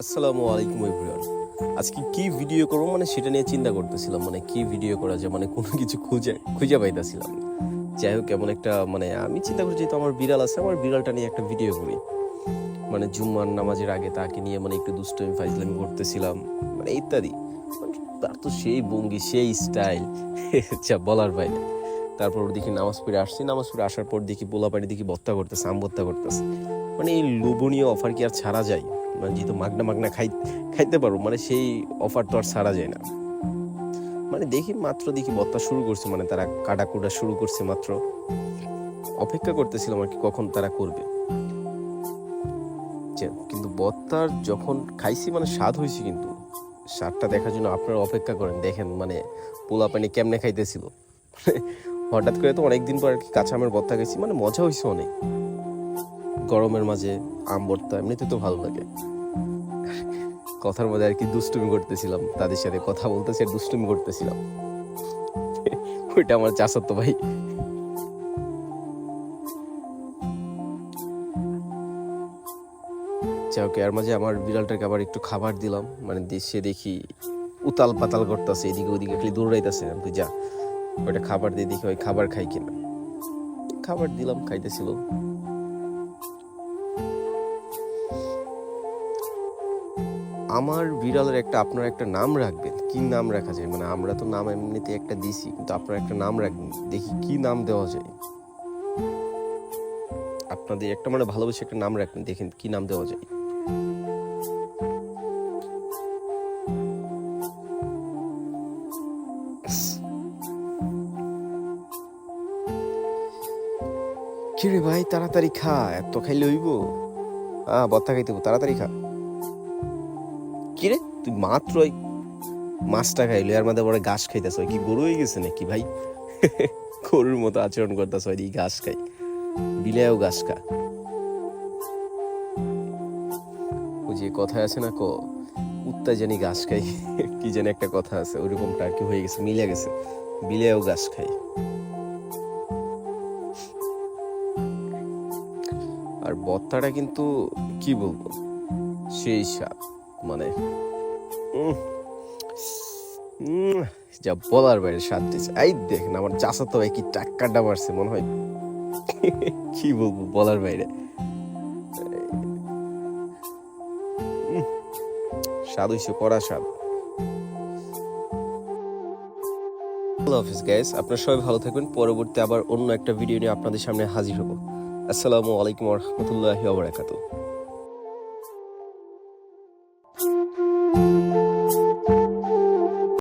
আসসালামু আলাইকুম এভরিওয়ান। আজকে কি ভিডিও করবো মানে সেটা নিয়ে চিন্তা করতেছিলাম, মানে কি ভিডিও করা যায়, মানে কোনো কিছু খুঁজে পাইতেছিলাম না। যাই হোক, এমন একটা মানে আমি চিন্তা করছি, যেহেতু আমার বিড়াল আছে, আমার বিড়ালটা নিয়ে একটা ভিডিও করি। মানে জুম্মার নামাজের আগে তাকে নিয়ে মানে একটু দুষ্টুমি ফাইজলামি করতেছিলাম, মানে ইত্যাদি। মানে তার তো সেই ভঙ্গি, সেই স্টাইল, যা বলার বাইরে। তারপর দেখি নামাজ পড়ে আসছি, নামাজ পড়ে আসার পর দেখি পোলাপানি দেখি ভর্তা করতেছে, আম ভর্তা করতেছে। মানে এই লোভনীয় অফার কি আর ছাড়া যায়? মানে যেহেতু মাগনা মাগনা খাইতে পারবো, মানে সেই অফার তো আর ছাড়া যায় না। মানে দেখি ভর্তা শুরু করছে, মানে তারা কাটাকুটা শুরু করছে মাত্র। অপেক্ষা করতেছিলাম আর কি কখন তারা করবে। কিন্তু ভর্তার যখন খাইছি মানে স্বাদ হয়েছে, কিন্তু স্বাদটা দেখার জন্য আপনারা অপেক্ষা করেন, দেখেন মানে পোলাপানি কেমনে খাইতেছিল। হঠাৎ করে তো অনেকদিন পর আর কি কাঁচা আমের ভর্তা খাইছি, মানে মজা হয়েছে অনেক। গরমের মাঝে আম ভর্তা এমনিতে তো ভালো লাগে। কথার মধ্যে আর কি দুষ্টুমি করতেছিলাম, তাদের সাথে কথা বলতেছি আর দুষ্টুমি করতেছিলাম। ওইটা আমার চাচাতো ভাই। যাই এর মাঝে আমার বিড়ালটাকে আবার একটু খাবার দিলাম, মানে সে দেখি উতাল পাতাল করতেছে, এদিকে ওদিকে খালি দৌড়াইতেছে। আমি যা ওইটা খাবার দিয়ে দেখি ওই খাবার খাই কিনা। খাবার দিলাম, খাইতেছিল। আমার বিড়ালের আপনারা একটা নাম রাখবেন, কি নাম রাখা যায়? মানে আমরা তো নাম এমনিতে একটা দিছি, কিন্তু আপনারা একটা নাম রাখবেন, দেখি কি নাম দেওয়া যায়। আপনাদের একটা মানে ভালোবেসে একটা নাম রাখবেন, দেখেন কি নাম দেওয়া যায়। কিরে ভাই, তাড়াতাড়ি খা, এত খাইলে হইব? ভর্তা খাইতে হইব, তাড়াতাড়ি খা। কিরে তুই মাত্র মাছটা খাইলো, এর মধ্যে বড় ঘাস খাইতেছ, কি গরু হয়ে গেছে নাকি ভাই? গরুর মতো আচরণ করতেছ, এই ঘাস খাই, বিলায়ও ঘাস খা। ওই যে কথায় আছে না, কুত্তায় জানি ঘাস খাই, কি জানি একটা কথা আছে, ওইরকমটা আর কি হয়ে গেছে, মিলে গেছে, বিলায়ও ঘাস খাই। আর ভর্তাটা কিন্তু কি বলবো, সেই স্বাদ, মানে যা বলার বাইরে স্বাদ দিচ্ছে। এই দেখেন আমার চাচাতো ভাই কি টাক্কাটা মারছে, মনে হয় কি বলবো, বলার বাইরে স্বাদ হইছে, কড়া স্বাদ। আল্লাহ হাফিজ গাইস, আপনারা সবাই ভালো থাকবেন। পরবর্তী আবার অন্য একটা ভিডিও নিয়ে আপনাদের সামনে হাজির হব। আসসালামু আলাইকুম ওয়া রাহমাতুল্লাহি ওয়া বারাকাতুহু।